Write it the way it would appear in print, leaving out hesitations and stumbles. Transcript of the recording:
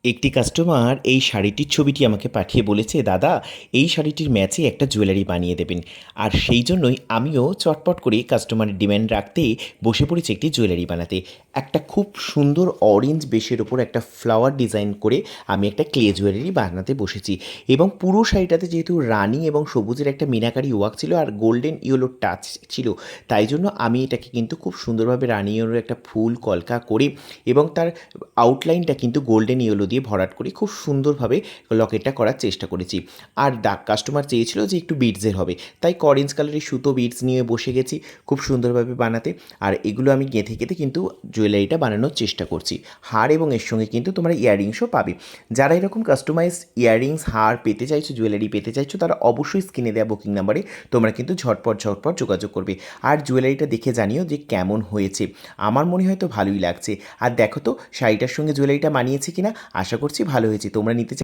একটি কাস্টমার এই শাড়িটির ছবিটি আমাকে পাঠিয়ে বলেছে, দাদা এই শাড়িটির ম্যাচে একটা জুয়েলারি বানিয়ে দেবেন। আর সেই জন্যই আমিও চটপট করে কাস্টমারের ডিম্যান্ড রাখতে বসে পড়েছি একটি জুয়েলারি বানাতে। একটা খুব সুন্দর অরেঞ্জ বেসের ওপর একটা ফ্লাওয়ার ডিজাইন করে আমি একটা ক্লে জুয়েলারি বানাতে বসেছি। এবং পুরো শাড়িটাতে যেহেতু রানী এবং সবুজের একটা মিনাকারি ওয়ার্ক ছিল আর গোল্ডেন ইয়েলো টাচ ছিল, তাই জন্য আমি এটাকে কিন্তু খুব সুন্দরভাবে রানী ইয়েলোর একটা ফুল কলকা করে এবং তার আউটলাইনটা কিন্তু গোল্ডেন ইয়েলো দিয়ে ভরাট করে খুব সুন্দরভাবে লকেটটা করার চেষ্টা করেছি। আর কাস্টমার চেয়েছিল যে একটু বিডসের হবে, তাই অরেঞ্জ কালারের সুতো বিডস নিয়ে বসে গেছি খুব সুন্দরভাবে বানাতে। আর এগুলো আমি গেঁথে গেঁথে কিন্তু জুয়েলারিটা বানানোর চেষ্টা করছি। হার এবং এর সঙ্গে কিন্তু তোমরা ইয়াররিংসও পাবে। যারা এরকম কাস্টমাইজ ইয়াররিংস, হার পেতে চাইছো, জুয়েলারি পেতে চাইছো, তারা অবশ্যই স্ক্রিনে দেওয়া বুকিং নাম্বারে তোমরা কিন্তু ঝটপট ঝটপট যোগাযোগ করবে। আর জুয়েলারিটা দেখে জানিও যে কেমন হয়েছে। আমার মনে হয় তো ভালোই লাগছে। আর দেখো তো শাড়িটার সঙ্গে জুয়েলারিটা মানিয়েছে কিনা। আশা করছি ভালো হয়েছে। তোমরা নিতে